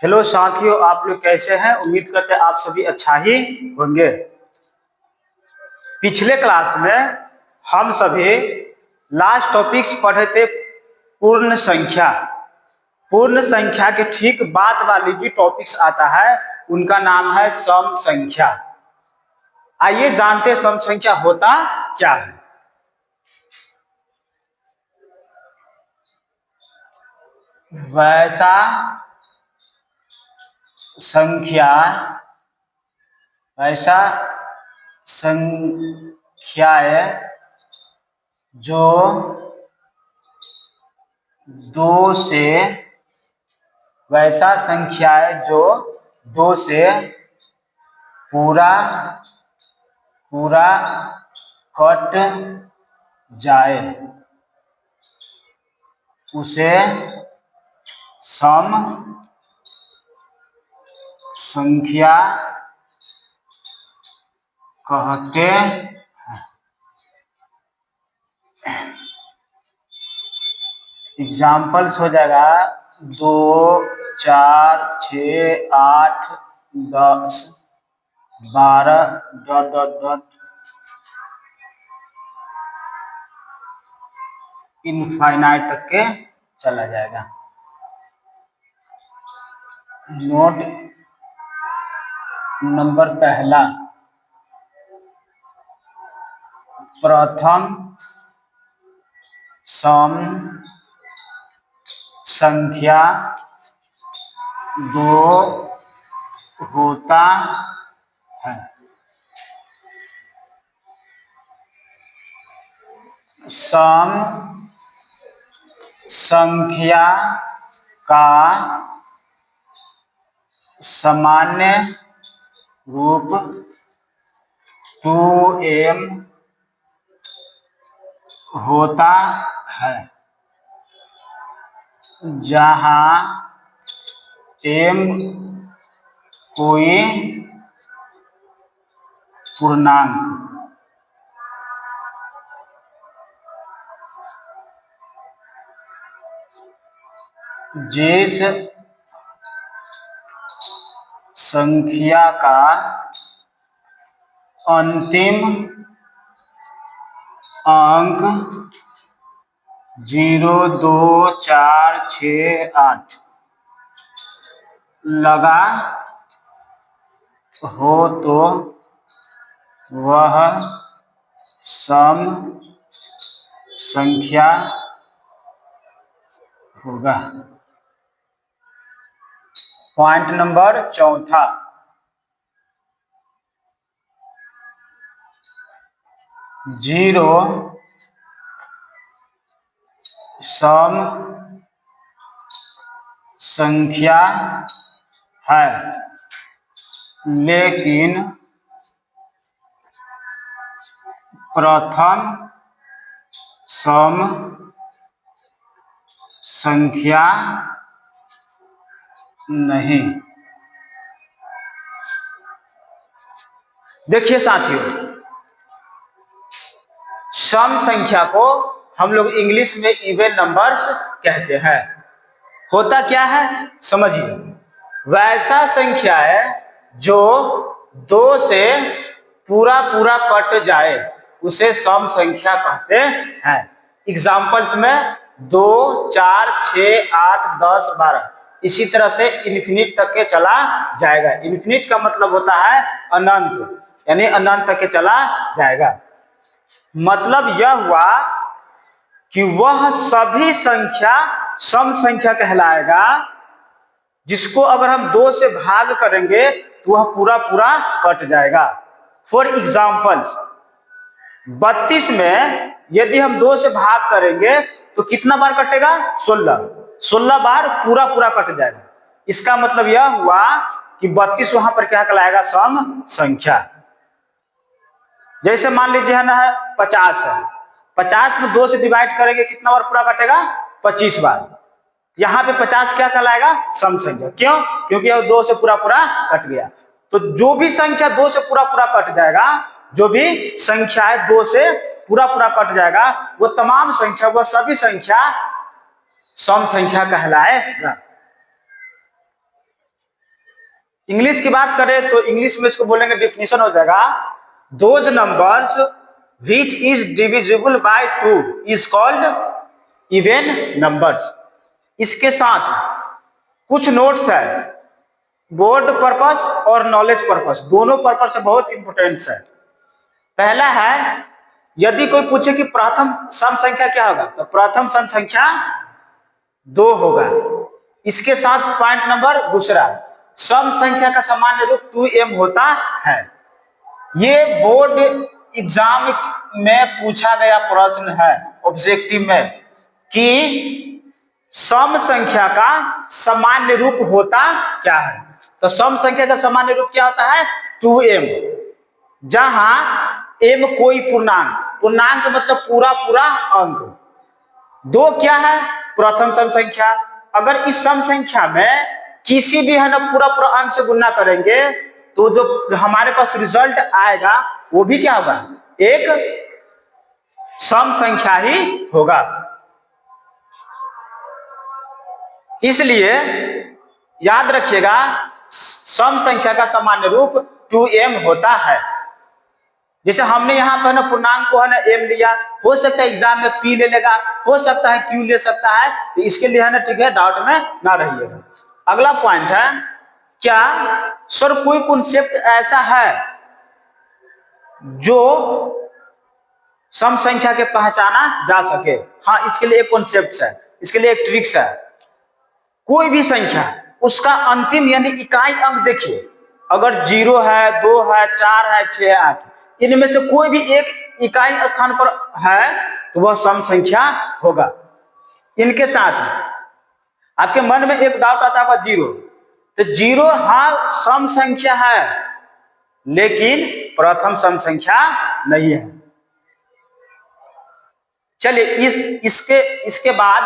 Hello साथियों, आप लोग कैसे हैं। उम्मीद करते हैं आप सभी अच्छा ही होंगे। पिछले क्लास में हम सभी लास्ट टॉपिक्स पढ़े थे पूर्ण संख्या। पूर्ण संख्या के ठीक बाद वाली जो टॉपिक्स आता है उनका नाम है सम संख्या। आइए जानते हैं सम संख्या होता क्या है। वैसा संख्याएं जो वैसा संख्याएं जो दो से पूरा कट जाए उसे सम संख्या कहते हैं। एग्जाम्पल्स हो जाएगा 2, 4, 6, 8, 10, 12 ... इनफाइनाइट तक के चला जाएगा। नोट नंबर पहला, प्रथम सम संख्या 2 होता है। सम संख्या का सामान्य रूप 2m होता है, जहां m कोई पूर्णांक जिस संख्या का अंतिम अंक 0, 2, 4, 6, 8 लगा हो तो वह सम संख्या होगा। पॉइंट नंबर चौथा, जीरो सम संख्या है, लेकिन प्रथम सम संख्या नहीं। देखिए साथियों, सम संख्या को हम लोग इंग्लिश में इवन नंबर्स कहते हैं। होता क्या है समझिए, वैसा संख्या है जो 2 से पूरा कट जाए उसे सम संख्या कहते हैं। एग्जाम्पल्स में 2, 4, 6, 8, 10, 12 इसी तरह से इन्फिनिट तक के चला जाएगा। इन्फिनिट का मतलब होता है अनंत, यानी अनंत तक के चला जाएगा। मतलब यह हुआ कि वह सभी संख्या सम संख्या कहलाएगा जिसको अगर हम 2 से भाग करेंगे तो वह पूरा कट जाएगा। फॉर एग्जाम्पल्स 32 में यदि हम 2 से भाग करेंगे तो कितना बार कटेगा? 16 बार पूरा कट जाएगा। इसका मतलब यह हुआ कि 32 वहां पर क्या कहलाएगा? सम संख्या। जैसे मान लीजिए है ना 50 है, 50 में 2 से डिवाइड करेंगे कितना बार पूरा कटेगा? 25 बार। यहाँ पे 50 क्या कहलाएगा? सम संख्या। क्यों? क्योंकि यह 2 से पूरा कट गया। तो जो भी संख्या 2 से पूरा कट जाएगा, जो भी संख्या है 2 से पूरा कट जाएगा, वो तमाम संख्या, वह सभी संख्या सम संख्या कहलाएगा। इंग्लिश की बात करें तो इंग्लिश में इसको बोलेंगे, डिफिनीशन हो जाएगा, those numbers which is divisible by 2 is called even numbers. इसके साथ कुछ नोट्स है, बोर्ड पर्पस और नॉलेज पर्पस, दोनों पर्पस से बहुत इंपोर्टेंट है। पहला है, यदि कोई पूछे कि प्रथम सम संख्या क्या होगा, तो प्रथम सम संख्या 2 होगा। इसके साथ पॉइंट नंबर दूसरा, सम संख्या का सामान्य रूप 2m होता है। ये बोर्ड एग्जाम में पूछा गया प्रश्न है ऑब्जेक्टिव में कि सम संख्या का सामान्य रूप होता क्या है। तो सम संख्या का सामान्य रूप क्या होता है, 2m, जहां m कोई पूर्णांक, पूर्णांक मतलब पूरा पूरा अंक, 2 क्या है, प्रथम सम संख्या। अगर इस सम संख्या में किसी भी है ना पूरा पूरा अंक से गुणा करेंगे तो जो हमारे पास रिजल्ट आएगा वो भी क्या होगा, एक सम संख्या ही होगा। इसलिए याद रखिएगा, सम संख्या का सामान्य रूप 2m होता है। जैसे हमने यहाँ पर ना पूर्णांक को है ना m लिया, हो सकता है एग्जाम में p ले लेगा, हो सकता है q ले सकता है, तो इसके लिए है ना, ठीक है, डाउट में ना रहिएगा। अगला पॉइंट है, क्या सर कोई कॉन्सेप्ट ऐसा है जो सम संख्या के पहचाना जा सके? हाँ, इसके लिए एक कॉन्सेप्ट है, इसके लिए एक ट्रिक्स है। कोई भी संख्या, उसका अंतिम यानी इकाई अंक देखिए, अगर 0 है, 2 है, 4 है, 6 है, 8, इनमें से कोई भी एक इकाई स्थान पर है तो वह सम संख्या होगा। इनके साथ आपके मन में एक डाउट आता होगा, 0, तो 0 हाँ सम संख्या है लेकिन प्रथम सम संख्या नहीं है। चलिए इसके बाद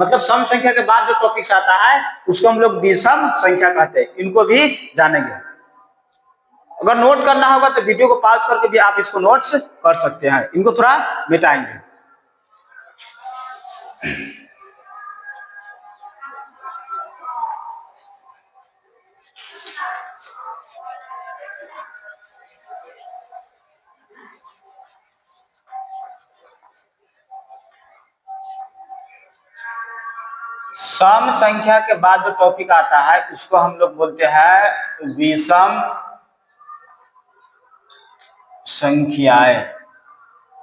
मतलब सम संख्या के बाद जो टॉपिक्स आता है उसको हम लोग विषम संख्या कहते हैं, इनको भी जानेंगे। अगर नोट करना होगा तो वीडियो को पॉज करके भी आप इसको नोट्स कर सकते हैं, इनको थोड़ा मिटाएंगे। सम संख्या के बाद जो टॉपिक आता है उसको हम लोग बोलते हैं विषम संख्याएं,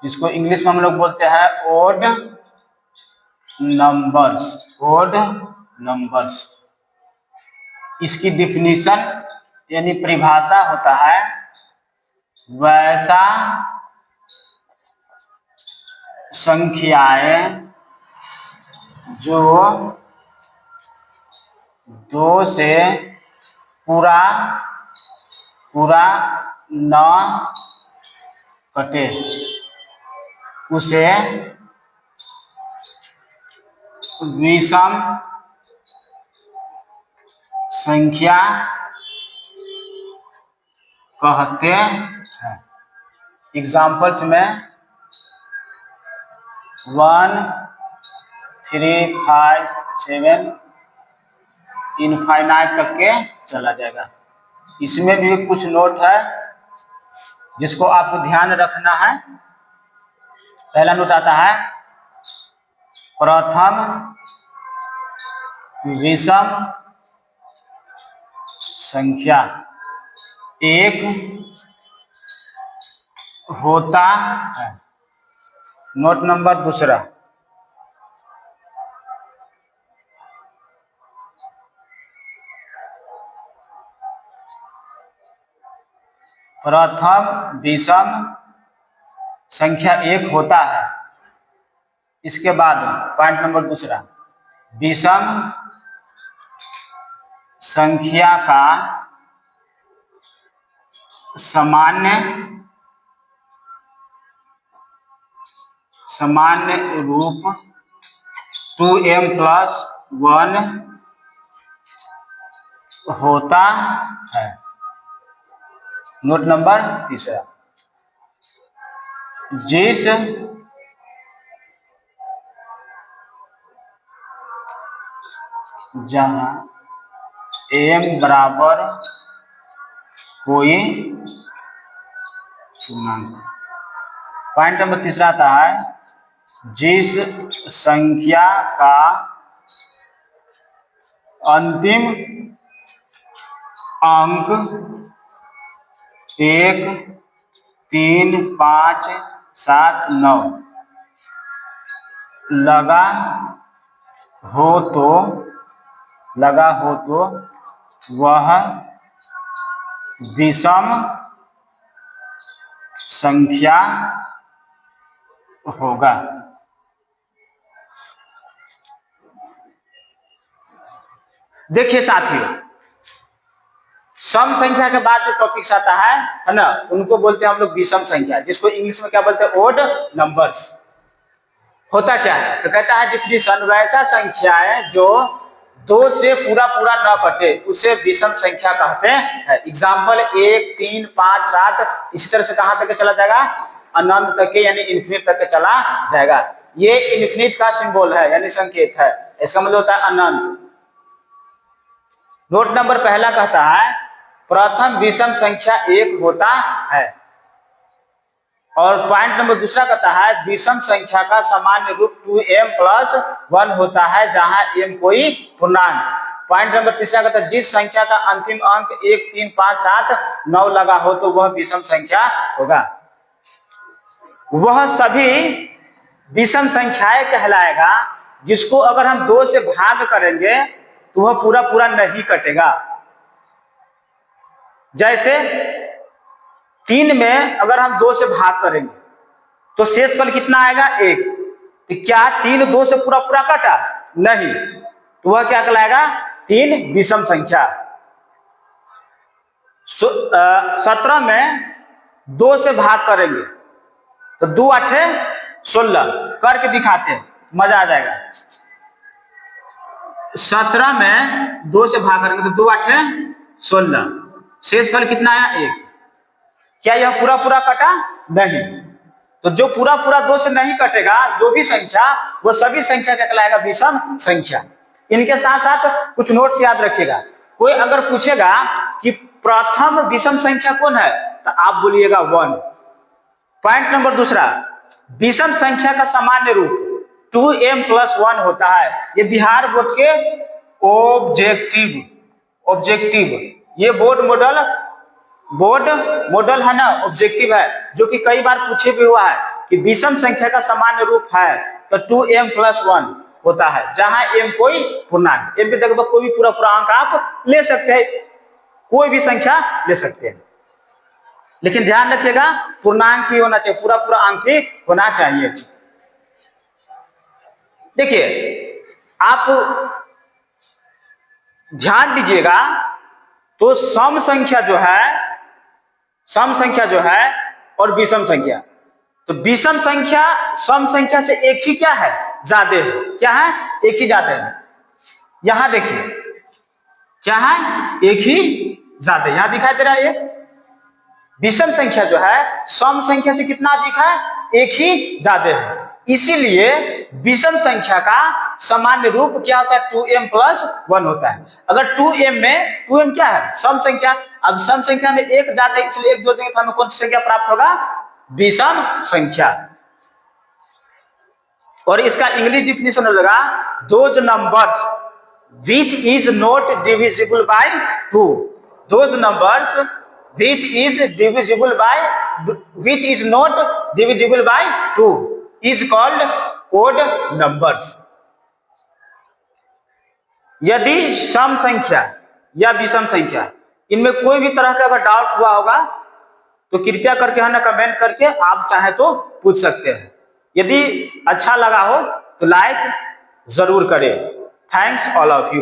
जिसको इंग्लिश में हम लोग बोलते हैं ओड नंबर्स, ओड नंबर्स। इसकी डिफिनीशन यानी परिभाषा होता है, वैसा संख्याएं जो 2 से पूरा न कटे उसे विषम संख्या कहते हैं। एग्जाम्पल्स में 1, 3, 5, 7 इनफाइनाइट तक के चला जाएगा। इसमें भी कुछ नोट है जिसको आपको ध्यान रखना है। पहला नोट आता है, प्रथम विषम संख्या एक होता है। नोट नंबर दूसरा, प्रथम विषम संख्या एक होता है। इसके बाद पॉइंट नंबर दूसरा, विषम संख्या का सामान्य रूप 2m+1 होता है। नोट नंबर तीसरा, जिस जहां m बराबर कोई पूर्णांक। पॉइंट नंबर तीसरा आता है जिस संख्या का अंतिम अंक 1, 3, 5, 7, 9 लगा हो तो वह विषम संख्या होगा। देखिए साथियों, सम संख्या के बाद जो टॉपिक्स आता है ना, उनको बोलते हैं हम लोग विषम संख्या, जिसको इंग्लिश में क्या बोलते हैं, ओड नंबर्स। होता क्या है, तो कहता है डिफिनीशन, वैसा संख्या है जो 2 से पूरा न कटे उसे विषम संख्या कहते हैं। एग्जाम्पल 1, 3, 5, 7 इसी तरह से कहां तक चला जाएगा, अनंत तक के यानी इन्फिनिट तक के चला जाएगा। ये इन्फिनिट का सिंबल है यानी संकेत है, इसका मतलब होता है अनंत। नोट नंबर पहला कहता है प्रथम विषम संख्या 1 होता है, और पॉइंट नंबर दूसरा कहता है विषम संख्या का सामान्य रूप 2m + 1 होता है जहां m कोई पूर्णांक। पॉइंट नंबर तीसरा कहता है जिस संख्या का अंतिम अंक 1, 3, 5, 7, 9 लगा हो तो वह विषम संख्या होगा। वह सभी विषम संख्याएं कहलाएगा जिसको अगर हम 2 से भाग करेंगे तो वह पूरा नहीं कटेगा। जैसे 3 में अगर हम 2 से भाग करेंगे तो शेषफल कितना आएगा, 1। तो क्या 3 2 से पूरा कटा, नहीं, तो वह क्या कहलाएगा, 3 विषम संख्या। 17 में 2 से भाग करेंगे तो 2 8 16 करके दिखाते हैं, मजा आ जाएगा। 17 में 2 से भाग करेंगे तो 2 8 16, शेषफल कितना आया, 1। क्या यह पूरा कटा, नहीं, तो जो पूरा 2 से नहीं कटेगा जो भी संख्या, वो सभी संख्या क्या कहलाएगा, विषम संख्या। इनके साथ साथ कुछ नोट्स याद रखिएगा। कोई अगर पूछेगा कि प्रथम विषम संख्या कौन है तो आप बोलिएगा 1। पॉइंट नंबर दूसरा, विषम संख्या का सामान्य रूप 2m + 1 होता है। ये बिहार बोर्ड के ऑब्जेक्टिव ये बोर्ड मॉडल है ना, ऑब्जेक्टिव है, जो कि कई बार पूछे भी हुआ है कि विषम संख्या का सामान्य रूप है तो 2m + 1 होता है जहां m कोई पूर्णांक, m की जगह कोई भी पूरा अंक आप ले सकते हैं, कोई भी संख्या ले सकते हैं, लेकिन ध्यान रखिएगा पूर्णांक ही होना चाहिए, पूरा अंक ही होना चाहिए। देखिए आप ध्यान दीजिएगा तो सम संख्या जो है और विषम संख्या, तो विषम संख्या सम संख्या से एक ही क्या है, ज्यादा है। क्या है, एक ही ज्यादा है। यहां देखिए क्या है, एक ही ज्यादा, यहां दिखाई दे रहा है एक। विषम संख्या जो है सम संख्या से कितना अधिक है, एक ही ज्यादा है। इसीलिए विषम संख्या का सामान्य रूप क्या होता है, 2m + 1 होता है। अगर 2m क्या है, सम संख्या, अब सम संख्या में एक ज्यादा है इसलिए एक जोड़ देंगे तो हमें कौन सी संख्या प्राप्त होगा, विषम संख्या। और इसका इंग्लिश डिफिनेशन हो जाएगा those numbers which is not divisible by 2, those numbers which is not divisible by 2 is called odd numbers। यदि सम संख्या या विषम संख्या इनमें कोई भी तरह का अगर डाउट हुआ होगा तो कृपया करके है ना कमेंट करके आप चाहे तो पूछ सकते हैं। यदि अच्छा लगा हो तो लाइक जरूर करें। Thanks all of you.